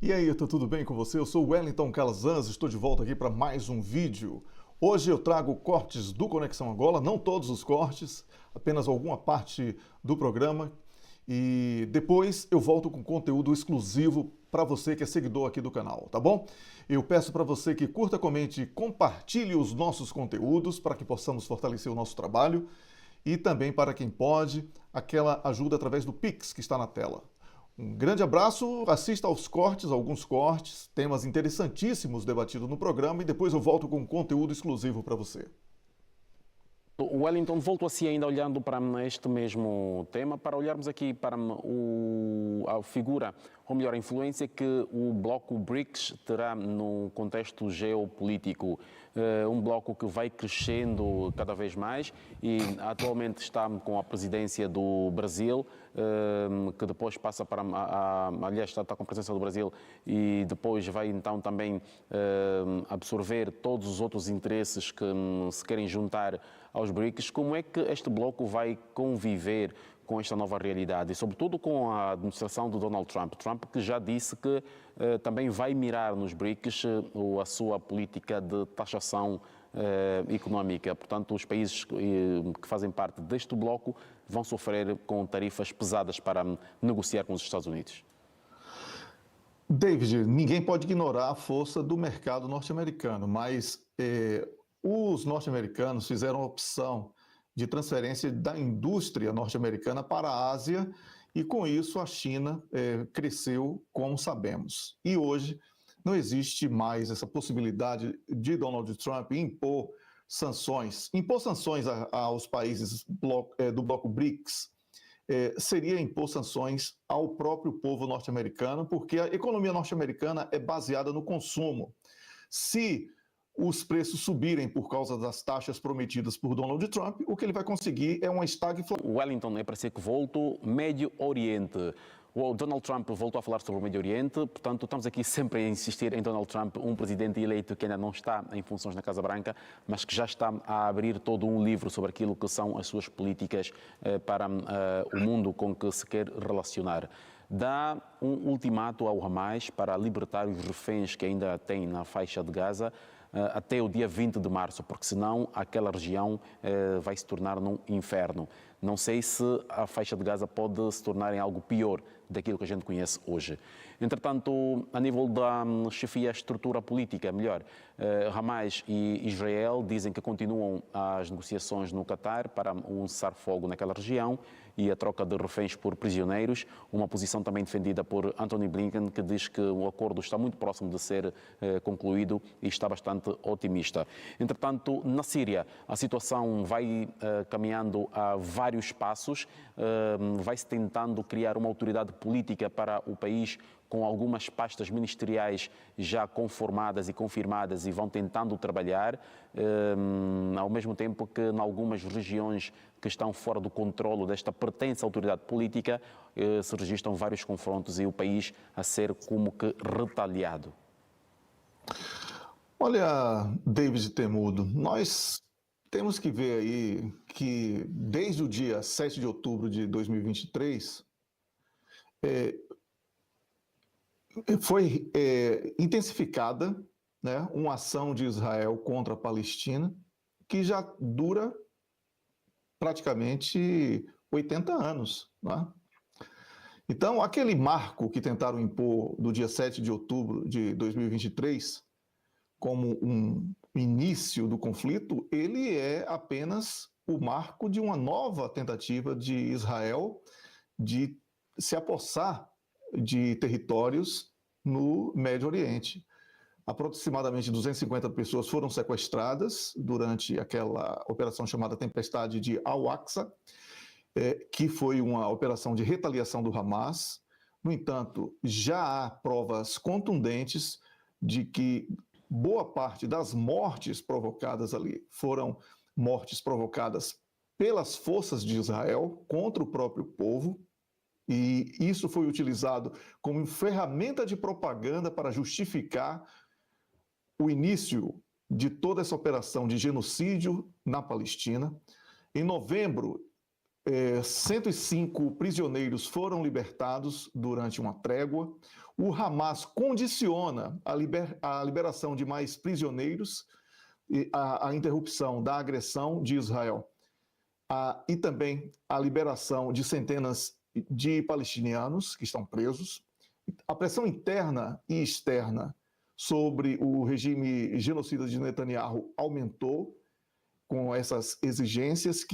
E aí, tudo bem com você? Eu sou o Wellington Calazans, estou de volta aqui para mais um vídeo. Hoje eu trago cortes do Conexão Angola, não todos os cortes, apenas alguma parte do programa. E depois eu volto com conteúdo exclusivo para você que é seguidor aqui do canal, tá bom? Eu peço para você que curta, comente e compartilhe os nossos conteúdos para que possamos fortalecer o nosso trabalho e também para quem pode, aquela ajuda através do Pix que está na tela. Um grande abraço, assista aos cortes, alguns cortes, temas interessantíssimos debatidos no programa e depois eu volto com conteúdo exclusivo para você. O Wellington, volto assim ainda olhando para este mesmo tema, para olharmos aqui para a figura, ou melhor, a influência que o bloco BRICS terá no contexto geopolítico. Um bloco que vai crescendo cada vez mais e atualmente está com a presidência do Brasil, que depois passa para, aliás, está com a presença do Brasil e depois vai então também absorver todos os outros interesses que se querem juntar aos BRICS. Como é que este bloco vai conviver com esta nova realidade e, sobretudo, com a administração do Donald Trump? Trump que já disse que também vai mirar nos BRICS a sua política de taxação económica. Portanto, os países que fazem parte deste bloco vão sofrer com tarifas pesadas para negociar com os Estados Unidos. David, ninguém pode ignorar a força do mercado norte-americano, mas os norte-americanos fizeram a opção de transferência da indústria norte-americana para a Ásia e, com isso, a China cresceu, como sabemos. E hoje não existe mais essa possibilidade de Donald Trump impor sanções. Impor sanções aos países do bloco BRICS seria impor sanções ao próprio povo norte-americano, porque a economia norte-americana é baseada no consumo. Se os preços subirem por causa das taxas prometidas por Donald Trump, o que ele vai conseguir é uma estagflação. Wellington, é para ser que volto, Médio Oriente. O Donald Trump voltou a falar sobre o Médio Oriente, portanto, estamos aqui sempre a insistir em Donald Trump, um presidente eleito que ainda não está em funções na Casa Branca, mas que já está a abrir todo um livro sobre aquilo que são as suas políticas para o mundo com que se quer relacionar. Dá um ultimato ao Hamas para libertar os reféns que ainda tem na faixa de Gaza até o dia 20 de março, porque senão aquela região vai se tornar num inferno. Não sei se a faixa de Gaza pode se tornar em algo pior daquilo que a gente conhece hoje. Entretanto, a nível da chefia, estrutura política, melhor, Hamas e Israel dizem que continuam as negociações no Catar para um cessar-fogo naquela região e a troca de reféns por prisioneiros, uma posição também defendida por Antony Blinken, que diz que o acordo está muito próximo de ser concluído e está bastante otimista. Entretanto, na Síria, a situação vai caminhando a vários passos, vai-se tentando criar uma autoridade política para o país com algumas pastas ministeriais já conformadas e confirmadas e vão tentando trabalhar, ao mesmo tempo que em algumas regiões que estão fora do controlo desta pertença à autoridade política, se registram vários confrontos e o país a ser como que retalhado. Olha, David Temudo, nós temos que ver aí que desde o dia 7 de outubro de 2023, foi intensificada, né, uma ação de Israel contra a Palestina que já dura praticamente 80 anos. Né? Então, aquele marco que tentaram impor do dia 7 de outubro de 2023 como um início do conflito, ele é apenas o marco de uma nova tentativa de Israel de se apossar de territórios no Médio Oriente. Aproximadamente 250 pessoas foram sequestradas durante aquela operação chamada Tempestade de Al-Aqsa, que foi uma operação de retaliação do Hamas. No entanto, já há provas contundentes de que boa parte das mortes provocadas ali foram mortes provocadas pelas forças de Israel contra o próprio povo, e isso foi utilizado como ferramenta de propaganda para justificar o início de toda essa operação de genocídio na Palestina. Em novembro, 105 prisioneiros foram libertados durante uma trégua. o Hamas condiciona a liberação de mais prisioneiros e a interrupção da agressão de Israel e também a liberação de centenas de palestinianos que estão presos. A pressão interna e externa sobre o regime genocida de Netanyahu aumentou com essas exigências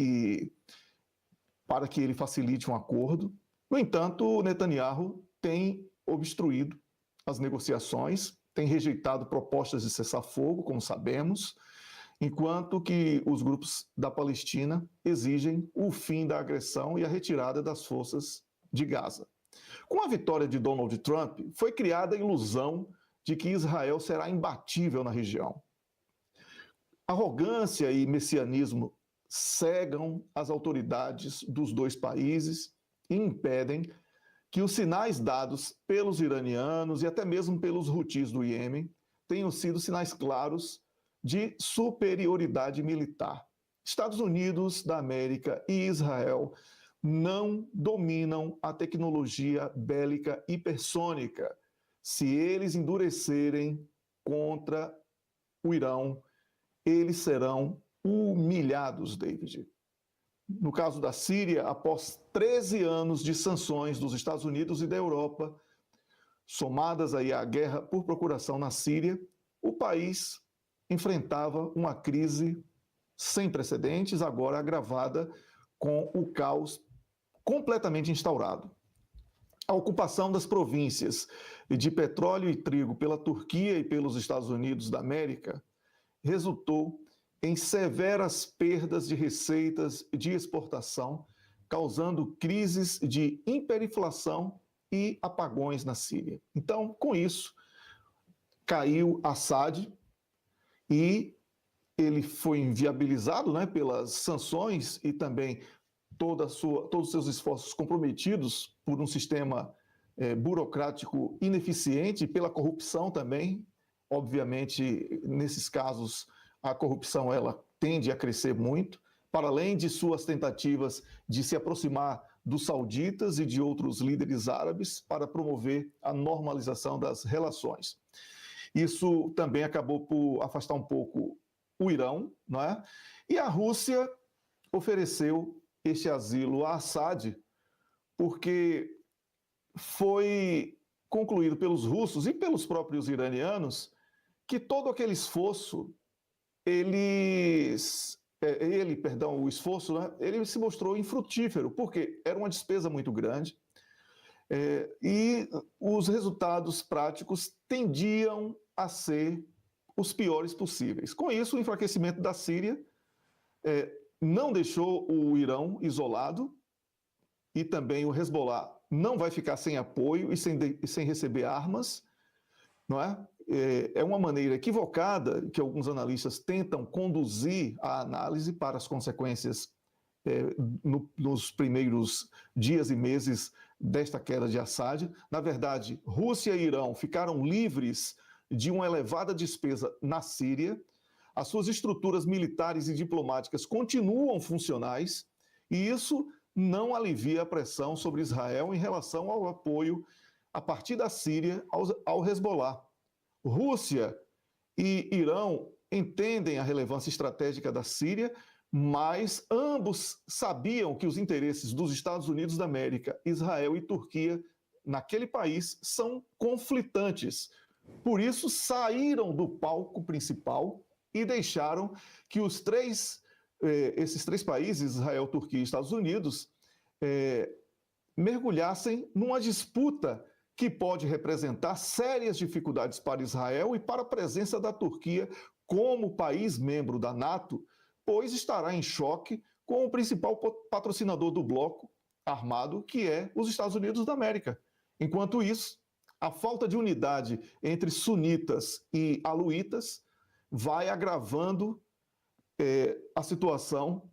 para que ele facilite um acordo. No entanto, Netanyahu tem obstruído as negociações, tem rejeitado propostas de cessar-fogo, como sabemos, enquanto que os grupos da Palestina exigem o fim da agressão e a retirada das forças de Gaza. Com a vitória de Donald Trump, foi criada a ilusão de que Israel será imbatível na região. Arrogância e messianismo cegam as autoridades dos dois países e impedem que os sinais dados pelos iranianos e até mesmo pelos Houthis do Iêmen tenham sido sinais claros de superioridade militar. Estados Unidos da América e Israel não dominam a tecnologia bélica hipersônica. Se eles endurecerem contra o Irão, eles serão humilhados, David. No caso da Síria, após 13 anos de sanções dos Estados Unidos e da Europa, somadas aí à guerra por procuração na Síria, o país enfrentava uma crise sem precedentes, agora agravada com o caos completamente instaurado. A ocupação das províncias de petróleo e trigo pela Turquia e pelos Estados Unidos da América resultou em severas perdas de receitas de exportação, causando crises de hiperinflação e apagões na Síria. Então, com isso, caiu Assad e ele foi inviabilizado, né, pelas sanções e também todos os seus esforços comprometidos por um sistema burocrático ineficiente, pela corrupção também. Obviamente, nesses casos, a corrupção ela tende a crescer muito, para além de suas tentativas de se aproximar dos sauditas e de outros líderes árabes para promover a normalização das relações. Isso também acabou por afastar um pouco o Irão, não é? E a Rússia ofereceu este asilo a Assad porque foi concluído pelos russos e pelos próprios iranianos que todo aquele esforço, o esforço, né, ele se mostrou infrutífero, porque era uma despesa muito grande e os resultados práticos tendiam a ser os piores possíveis. Com isso, o enfraquecimento da Síria não deixou o Irão isolado e também o Hezbollah não vai ficar sem apoio e sem receber armas, não é? É uma maneira equivocada que alguns analistas tentam conduzir a análise para as consequências nos primeiros dias e meses desta queda de Assad. Na verdade, Rússia e Irão ficaram livres de uma elevada despesa na Síria, as suas estruturas militares e diplomáticas continuam funcionais e isso não alivia a pressão sobre Israel em relação ao apoio a partir da Síria ao Hezbollah. Rússia e Irão entendem a relevância estratégica da Síria, mas ambos sabiam que os interesses dos Estados Unidos da América, Israel e Turquia naquele país são conflitantes. Por isso, saíram do palco principal e deixaram que esses três países, Israel, Turquia e Estados Unidos, mergulhassem numa disputa que pode representar sérias dificuldades para Israel e para a presença da Turquia como país membro da NATO, pois estará em choque com o principal patrocinador do bloco armado, que é os Estados Unidos da América. Enquanto isso, a falta de unidade entre sunitas e aluitas vai agravando a situação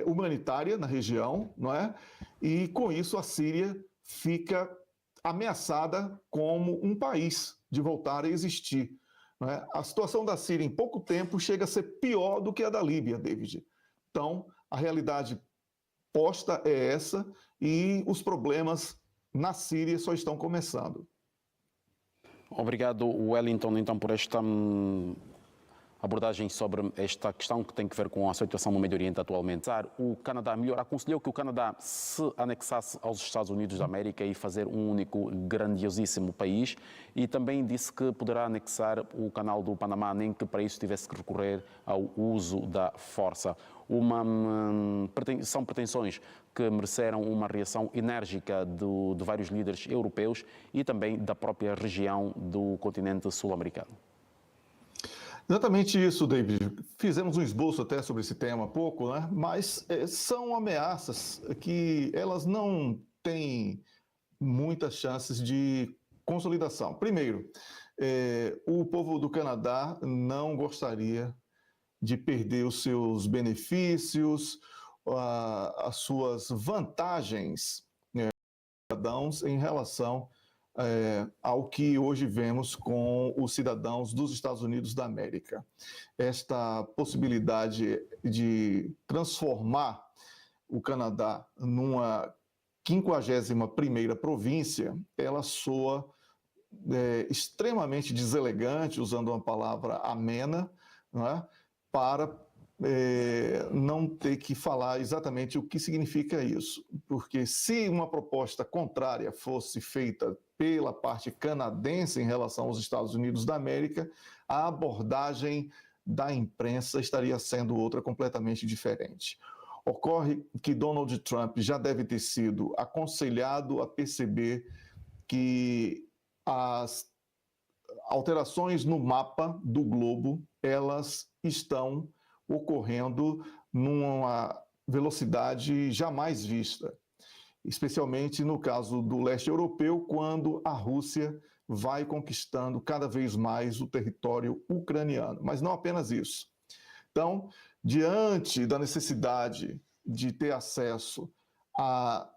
humanitária na região, não é? E com isso a Síria fica ameaçada como um país de voltar a existir, não é? A situação da Síria em pouco tempo chega a ser pior do que a da Líbia, David. Então, a realidade resposta é essa e os problemas na Síria só estão começando. Obrigado, Wellington, então, por esta abordagem sobre esta questão que tem que ver com a situação no Médio Oriente atualmente. O Canadá aconselhou que o Canadá se anexasse aos Estados Unidos da América e fazer um único grandiosíssimo país, e também disse que poderá anexar o canal do Panamá, nem que para isso tivesse que recorrer ao uso da força. São pretensões que mereceram uma reação enérgica de vários líderes europeus e também da própria região do continente sul-americano. Exatamente isso, David. Fizemos um esboço até sobre esse tema há pouco, né? Mas são ameaças que elas não têm muitas chances de consolidação. Primeiro, o povo do Canadá não gostaria de perder os seus benefícios, as suas vantagens, cidadãos em relação ao que hoje vemos com os cidadãos dos Estados Unidos da América. Esta possibilidade de transformar o Canadá numa 51ª província, ela soa extremamente deselegante, usando uma palavra amena, não é? Para não ter que falar exatamente o que significa isso. Porque se uma proposta contrária fosse feita pela parte canadense em relação aos Estados Unidos da América, a abordagem da imprensa estaria sendo outra completamente diferente. Ocorre que Donald Trump já deve ter sido aconselhado a perceber que as alterações no mapa do globo, elas estão ocorrendo numa velocidade jamais vista, especialmente no caso do leste europeu, quando a Rússia vai conquistando cada vez mais o território ucraniano. Mas não apenas isso. Então, diante da necessidade de ter acesso a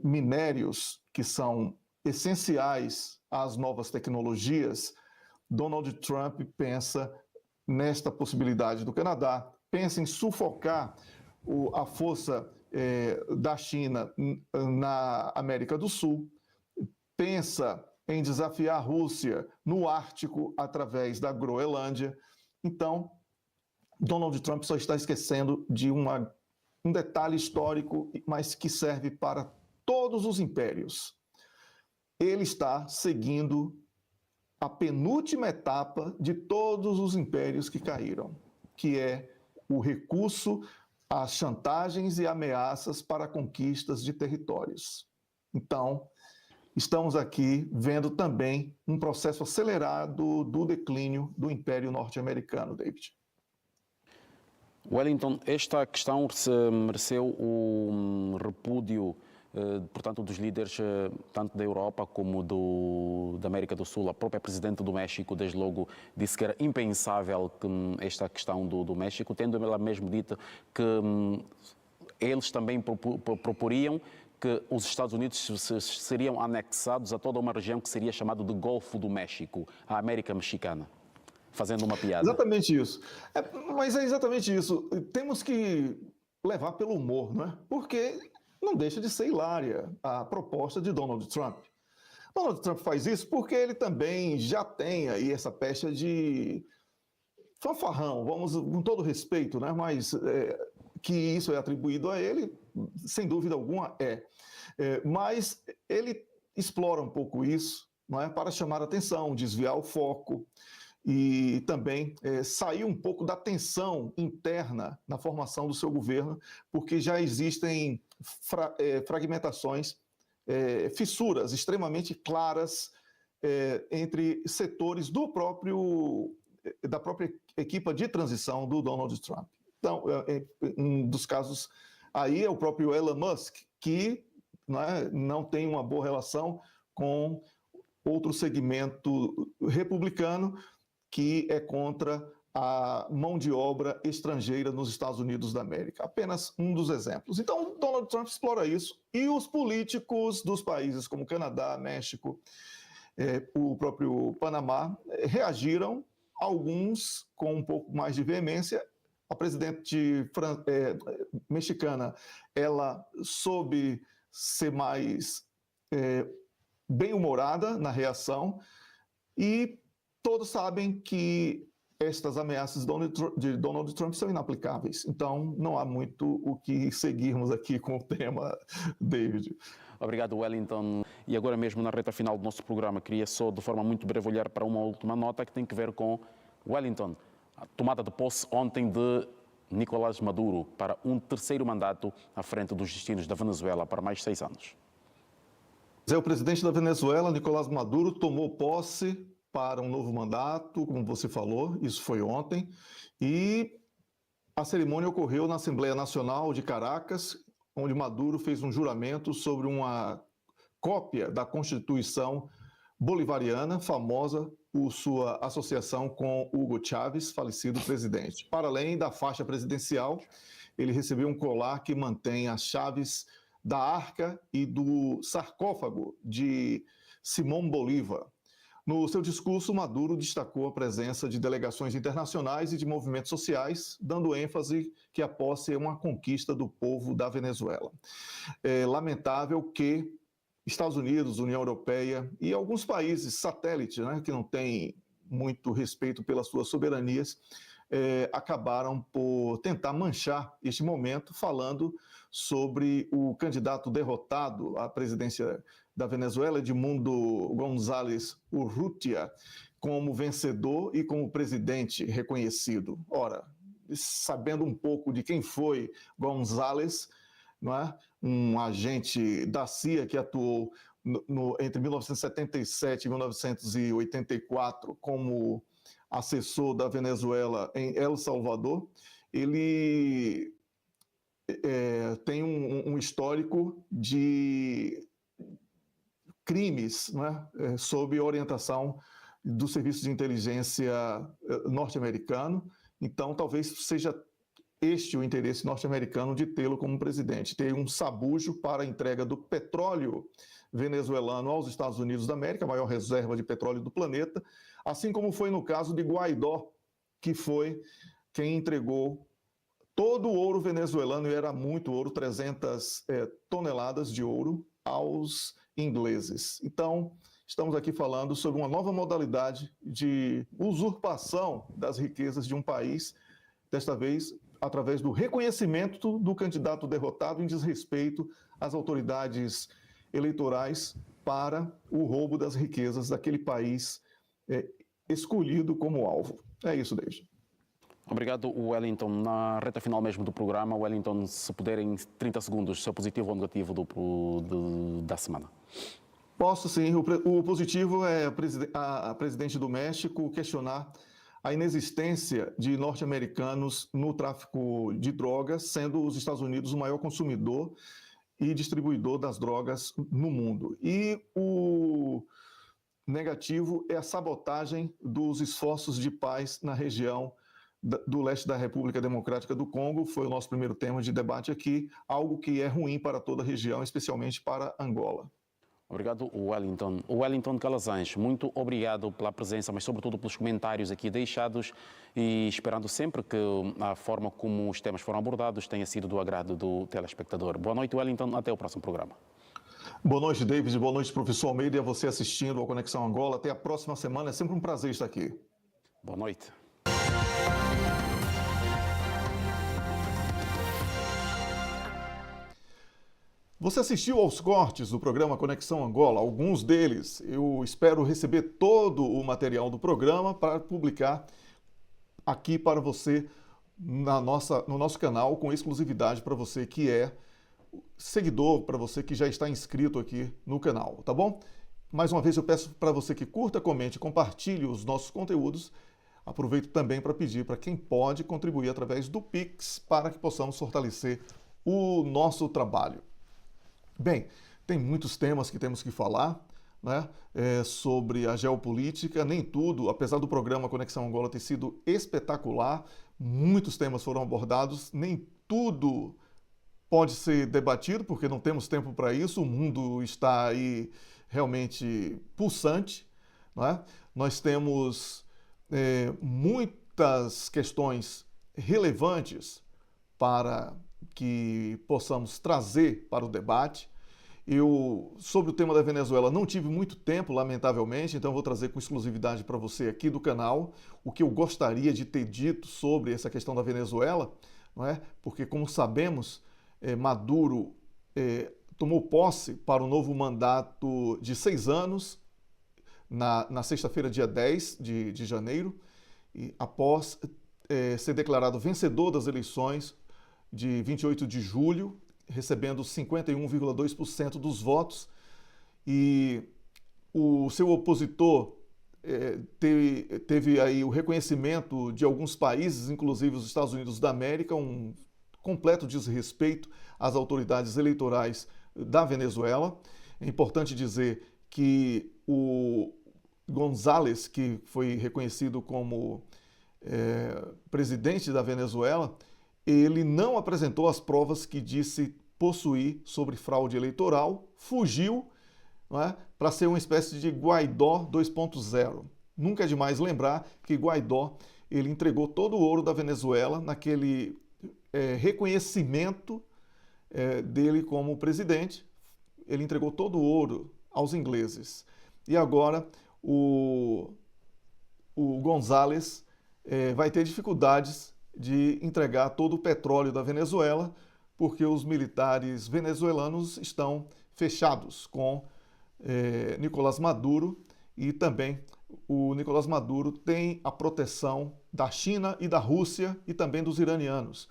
minérios que são essenciais às novas tecnologias, Donald Trump pensa nesta possibilidade do Canadá, pensa em sufocar a força da China na América do Sul, pensa em desafiar a Rússia no Ártico através da Groenlândia. Então, Donald Trump só está esquecendo de um detalhe histórico, mas que serve para todos os impérios. Ele está seguindo a penúltima etapa de todos os impérios que caíram, que é o recurso às chantagens e ameaças para conquistas de territórios. Então, estamos aqui vendo também um processo acelerado do declínio do Império Norte-Americano, David. Wellington, esta questão mereceu o repúdio, portanto, dos líderes tanto da Europa como da América do Sul. A própria Presidente do México, desde logo, disse que era impensável que esta questão do México, tendo ela mesmo dito que eles também proporiam que os Estados Unidos seriam anexados a toda uma região que seria chamada de Golfo do México, a América Mexicana. Fazendo uma piada. Exatamente isso. Mas é exatamente isso. Temos que levar pelo humor, não é? Porque não deixa de ser hilária a proposta de Donald Trump. Donald Trump faz isso porque ele também já tem aí essa pecha de fanfarrão, vamos, com todo respeito, né? Mas que isso é atribuído a ele, sem dúvida alguma mas ele explora um pouco isso, não é? Para chamar a atenção, desviar o foco e também sair um pouco da tensão interna na formação do seu governo, porque já existem fragmentações, fissuras extremamente claras entre setores da própria equipa de transição do Donald Trump. Então, um dos casos aí é o próprio Elon Musk, que não tem uma boa relação com outro segmento republicano, que é contra a mão de obra estrangeira nos Estados Unidos da América. Apenas um dos exemplos. Então, Donald Trump explora isso e os políticos dos países como Canadá, México, o próprio Panamá, reagiram, alguns com um pouco mais de veemência, a presidente mexicana, ela soube ser mais bem-humorada na reação, e todos sabem que estas ameaças de Donald Trump são inaplicáveis. Então, não há muito o que seguirmos aqui com o tema, David. Obrigado, Wellington. E agora mesmo, na reta final do nosso programa, queria só, de forma muito breve, olhar para uma última nota que tem que ver com Wellington. A tomada de posse ontem de Nicolás Maduro para um terceiro mandato à frente dos destinos da Venezuela para mais 6 anos. O presidente da Venezuela, Nicolás Maduro, tomou posse para um novo mandato, como você falou, isso foi ontem, e a cerimônia ocorreu na Assembleia Nacional de Caracas, onde Maduro fez um juramento sobre uma cópia da Constituição bolivariana, famosa por sua associação com Hugo Chávez, falecido presidente. Para além da faixa presidencial, ele recebeu um colar que mantém as chaves da arca e do sarcófago de Simón Bolívar. No seu discurso, Maduro destacou a presença de delegações internacionais e de movimentos sociais, dando ênfase que a posse é uma conquista do povo da Venezuela. É lamentável que Estados Unidos, União Europeia e alguns países satélites, né, que não têm muito respeito pelas suas soberanias, acabaram por tentar manchar este momento falando sobre o candidato derrotado à presidência da Venezuela, Edmundo González Urrutia, como vencedor e como presidente reconhecido. Ora, sabendo um pouco de quem foi González, não é? Um agente da CIA que atuou entre 1977 e 1984 como assessor da Venezuela em El Salvador, ele tem um histórico de crimes, né, sob orientação do Serviço de Inteligência norte-americano. Então, talvez seja este o interesse norte-americano de tê-lo como presidente, ter um sabujo para a entrega do petróleo venezuelano aos Estados Unidos da América, a maior reserva de petróleo do planeta, assim como foi no caso de Guaidó, que foi quem entregou todo o ouro venezuelano, e era muito ouro, 300 toneladas de ouro, aos ingleses. Então, estamos aqui falando sobre uma nova modalidade de usurpação das riquezas de um país, desta vez através do reconhecimento do candidato derrotado em desrespeito às autoridades eleitorais para o roubo das riquezas daquele país escolhido como alvo. É isso, David. Obrigado, Wellington. Na reta final mesmo do programa, Wellington, se puder em 30 segundos, seu positivo ou negativo da semana. Posso sim. O positivo é a presidente do México questionar a inexistência de norte-americanos no tráfico de drogas, sendo os Estados Unidos o maior consumidor e distribuidor das drogas no mundo. E o negativo é a sabotagem dos esforços de paz na região do leste da República Democrática do Congo. Foi o nosso primeiro tema de debate aqui, algo que é ruim para toda a região, especialmente para Angola. Obrigado, Wellington. Wellington Calazans, muito obrigado pela presença, mas sobretudo pelos comentários aqui deixados, e esperando sempre que a forma como os temas foram abordados tenha sido do agrado do telespectador. Boa noite, Wellington. Até o próximo programa. Boa noite, David. Boa noite, professor Almeida, e a você assistindo ao Conexão Angola. Até a próxima semana. É sempre um prazer estar aqui. Boa noite. Você assistiu aos cortes do programa Conexão Angola, alguns deles. Eu espero receber todo o material do programa para publicar aqui para você no nosso canal, com exclusividade para você que é seguidor, para você que já está inscrito aqui no canal, tá bom? Mais uma vez eu peço para você que curta, comente, compartilhe os nossos conteúdos. Aproveito também para pedir para quem pode contribuir através do Pix para que possamos fortalecer o nosso trabalho. Bem, tem muitos temas que temos que falar, né, sobre a geopolítica, nem tudo, apesar do programa Conexão Angola ter sido espetacular, muitos temas foram abordados, nem tudo pode ser debatido, porque não temos tempo para isso, o mundo está aí realmente pulsante, né? Nós temos muitas questões relevantes que possamos trazer para o debate. Eu, sobre o tema da Venezuela, não tive muito tempo, lamentavelmente, então vou trazer com exclusividade para você aqui do canal o que eu gostaria de ter dito sobre essa questão da Venezuela, não é? Porque, como sabemos, Maduro tomou posse para o novo mandato de 6 anos, na sexta-feira, dia 10 de janeiro, e após ser declarado vencedor das eleições de 28 de julho, recebendo 51,2% dos votos, e o seu opositor teve aí o reconhecimento de alguns países, inclusive os Estados Unidos da América, um completo desrespeito às autoridades eleitorais da Venezuela. É importante dizer que o González, que foi reconhecido como presidente da Venezuela, ele não apresentou as provas que disse possuir sobre fraude eleitoral, fugiu, não é, para ser uma espécie de Guaidó 2.0. Nunca é demais lembrar que Guaidó ele entregou todo o ouro da Venezuela naquele reconhecimento dele como presidente. Ele entregou todo o ouro aos ingleses. E agora o González vai ter dificuldades de entregar todo o petróleo da Venezuela, porque os militares venezuelanos estão fechados com Nicolás Maduro, e também o Nicolás Maduro tem a proteção da China e da Rússia e também dos iranianos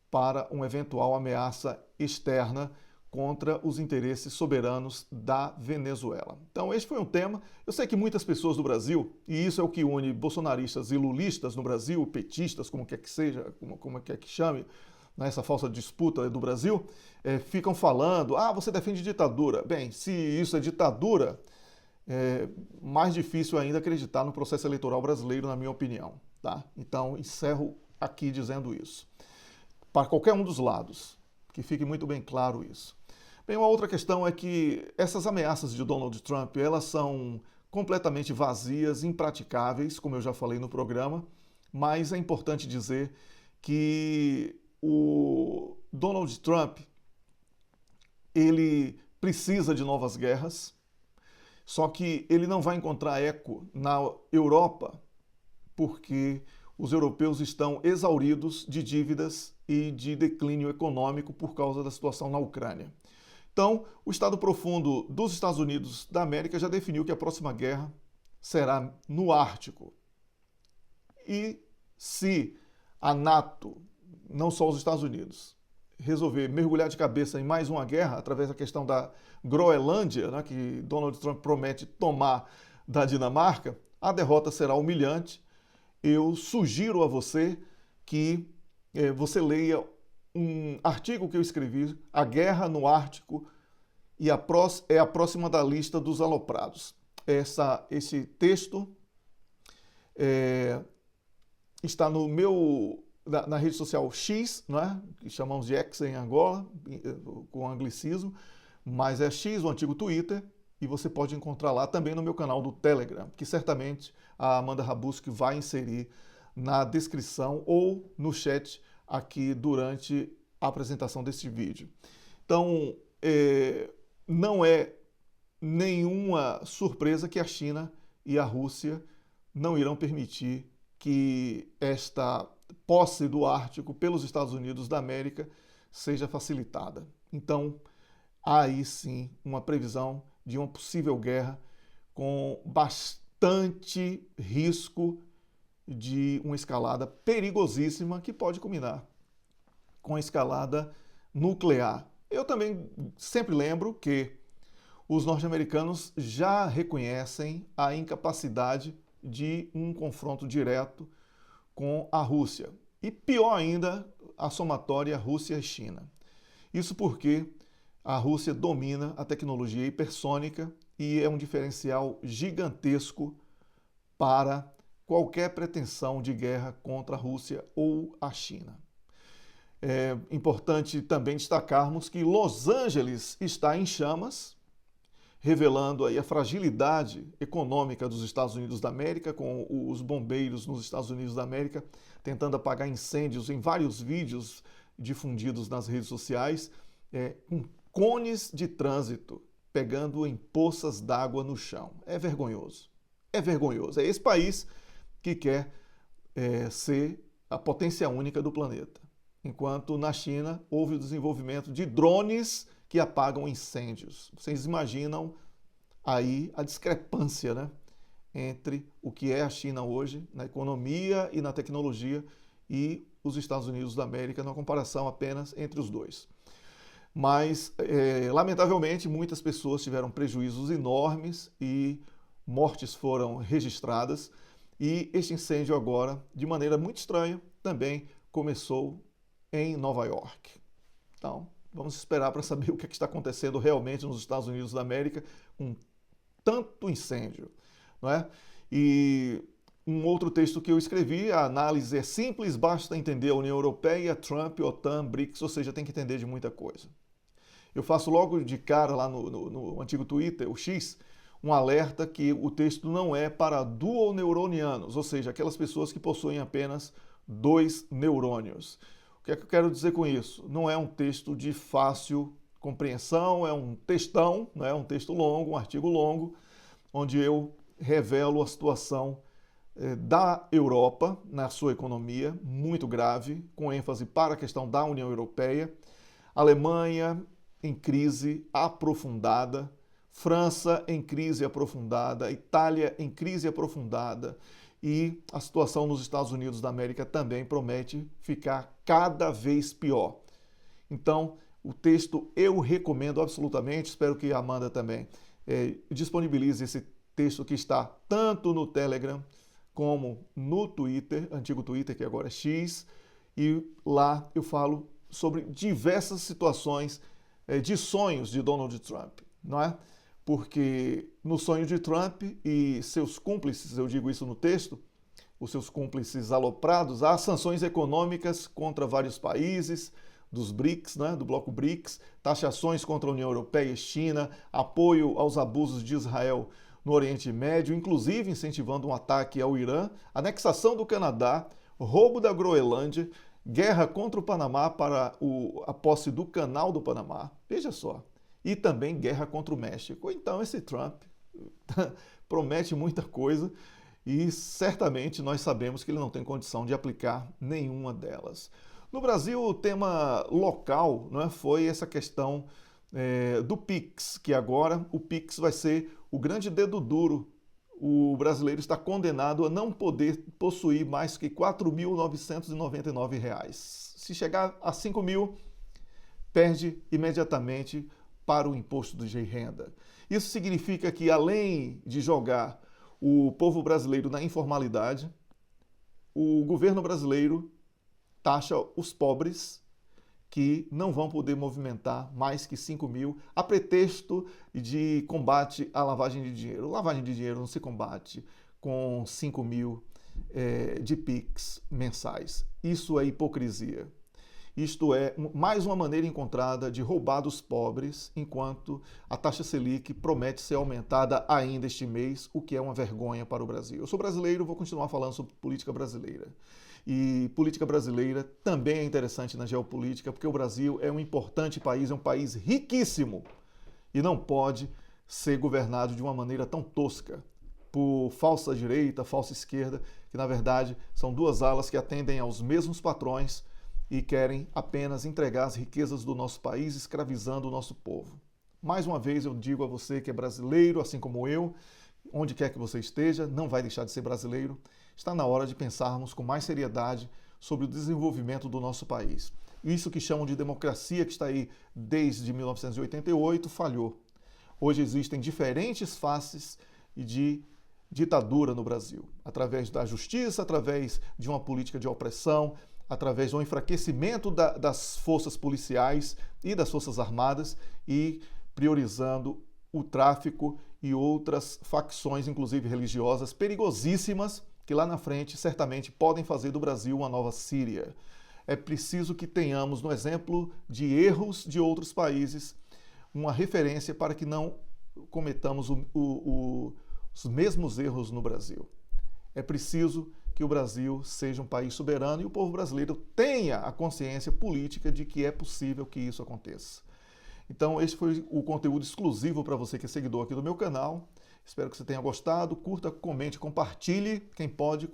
para uma eventual ameaça externa contra os interesses soberanos da Venezuela. Então, este foi um tema. Eu sei que muitas pessoas do Brasil, e isso é o que une bolsonaristas e lulistas no Brasil, petistas, como quer que seja, como quer que chame, nessa falsa disputa do Brasil, ficam falando, você defende ditadura. Bem, se isso é ditadura, é mais difícil ainda acreditar no processo eleitoral brasileiro, na minha opinião. Tá? Então, encerro aqui dizendo isso. Para qualquer um dos lados, que fique muito bem claro isso. Bem, uma outra questão é que essas ameaças de Donald Trump, elas são completamente vazias, impraticáveis, como eu já falei no programa, mas é importante dizer que o Donald Trump, ele precisa de novas guerras, só que ele não vai encontrar eco na Europa, porque os europeus estão exauridos de dívidas e de declínio econômico por causa da situação na Ucrânia. Então, o Estado Profundo dos Estados Unidos da América já definiu que a próxima guerra será no Ártico. E se a NATO, não só os Estados Unidos, resolver mergulhar de cabeça em mais uma guerra através da questão da Groenlândia, né, que Donald Trump promete tomar da Dinamarca, a derrota será humilhante. Eu sugiro a você que você leia um artigo que eu escrevi, A Guerra no Ártico, e é a próxima da lista dos aloprados. Esse texto está no na rede social X, né, que chamamos de X em Angola, com anglicismo, mas é X, o antigo Twitter, e você pode encontrar lá também no meu canal do Telegram, que certamente a Amanda Rabuski vai inserir na descrição ou no chat aqui durante a apresentação deste vídeo. Então, não é nenhuma surpresa que a China e a Rússia não irão permitir que esta posse do Ártico pelos Estados Unidos da América seja facilitada. Então, há aí sim uma previsão de uma possível guerra com bastante risco de uma escalada perigosíssima que pode culminar com a escalada nuclear. Eu também sempre lembro que os norte-americanos já reconhecem a incapacidade de um confronto direto com a Rússia. E pior ainda, a somatória Rússia e China. Isso porque a Rússia domina a tecnologia hipersônica e é um diferencial gigantesco para qualquer pretensão de guerra contra a Rússia ou a China. É importante também destacarmos que Los Angeles está em chamas, revelando aí a fragilidade econômica dos Estados Unidos da América, com os bombeiros nos Estados Unidos da América tentando apagar incêndios em vários vídeos difundidos nas redes sociais, com cones de trânsito pegando em poças d'água no chão. É vergonhoso. É vergonhoso. É esse país que quer ser a potência única do planeta. Enquanto na China houve o desenvolvimento de drones que apagam incêndios. Vocês imaginam aí a discrepância, né, entre o que é a China hoje, na economia e na tecnologia, e os Estados Unidos da América, na comparação apenas entre os dois. Mas, lamentavelmente, muitas pessoas tiveram prejuízos enormes e mortes foram registradas. E este incêndio agora, de maneira muito estranha, também começou em Nova York. Então, vamos esperar para saber o que está acontecendo realmente nos Estados Unidos da América com tanto incêndio, não é? E um outro texto que eu escrevi, a análise é simples, basta entender a União Europeia, Trump, OTAN, BRICS, ou seja, tem que entender de muita coisa. Eu faço logo de cara lá no antigo Twitter, o X, um alerta que o texto não é para duoneuronianos, ou seja, aquelas pessoas que possuem apenas 2 neurônios. O que é que eu quero dizer com isso? Não é um texto de fácil compreensão, é um textão, né? Um texto longo, um artigo longo, onde eu revelo a situação da Europa na sua economia, muito grave, com ênfase para a questão da União Europeia, Alemanha em crise aprofundada, França em crise aprofundada, Itália em crise aprofundada, e a situação nos Estados Unidos da América também promete ficar cada vez pior. Então, o texto eu recomendo absolutamente, espero que a Amanda também disponibilize esse texto que está tanto no Telegram como no Twitter, antigo Twitter, que agora é X, e lá eu falo sobre diversas situações de sonhos de Donald Trump, não é? Porque no sonho de Trump e seus cúmplices, eu digo isso no texto, os seus cúmplices aloprados, há sanções econômicas contra vários países, dos BRICS, né, do bloco BRICS, taxações contra a União Europeia e China, apoio aos abusos de Israel no Oriente Médio, inclusive incentivando um ataque ao Irã, anexação do Canadá, roubo da Groenlândia, guerra contra o Panamá para a posse do Canal do Panamá, veja só, e também guerra contra o México. Então esse Trump promete muita coisa e certamente nós sabemos que ele não tem condição de aplicar nenhuma delas. No Brasil, o tema local, né, foi essa questão do Pix, que agora o Pix vai ser o grande dedo duro. O brasileiro está condenado a não poder possuir mais que R$ 4.999. Se chegar a 5 mil, perde imediatamente para o imposto de renda. Isso significa que, além de jogar o povo brasileiro na informalidade, o governo brasileiro taxa os pobres que não vão poder movimentar mais que 5 mil a pretexto de combate à lavagem de dinheiro. Lavagem de dinheiro não se combate com 5 mil de PIX mensais. Isso é hipocrisia. Isto é mais uma maneira encontrada de roubar dos pobres, enquanto a taxa Selic promete ser aumentada ainda este mês, o que é uma vergonha para o Brasil. Eu sou brasileiro, vou continuar falando sobre política brasileira. E política brasileira também é interessante na geopolítica, porque o Brasil é um importante país, é um país riquíssimo e não pode ser governado de uma maneira tão tosca por falsa direita, falsa esquerda, que na verdade são duas alas que atendem aos mesmos patrões e querem apenas entregar as riquezas do nosso país, escravizando o nosso povo. Mais uma vez eu digo a você que é brasileiro, assim como eu, onde quer que você esteja, não vai deixar de ser brasileiro. Está na hora de pensarmos com mais seriedade sobre o desenvolvimento do nosso país. Isso que chamam de democracia, que está aí desde 1988, falhou. Hoje existem diferentes faces de ditadura no Brasil, através da justiça, através de uma política de opressão, através do enfraquecimento das forças policiais e das forças armadas e priorizando o tráfico e outras facções, inclusive religiosas, perigosíssimas, que lá na frente certamente podem fazer do Brasil uma nova Síria. É preciso que tenhamos, no exemplo de erros de outros países, uma referência para que não cometamos os mesmos erros no Brasil. É preciso que o Brasil seja um país soberano e o povo brasileiro tenha a consciência política de que é possível que isso aconteça. Então, esse foi o conteúdo exclusivo para você que é seguidor aqui do meu canal. Espero que você tenha gostado. Curta, comente, compartilhe. Quem pode,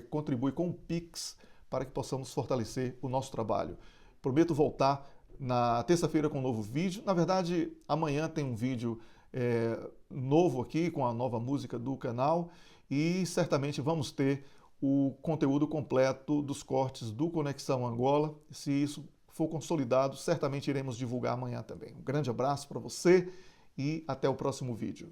contribui com o Pix para que possamos fortalecer o nosso trabalho. Prometo voltar na terça-feira com um novo vídeo. Na verdade, amanhã tem um vídeo novo aqui com a nova música do canal e certamente vamos ter o conteúdo completo dos cortes do Conexão Angola. Se isso for consolidado, certamente iremos divulgar amanhã também. Um grande abraço para você e até o próximo vídeo.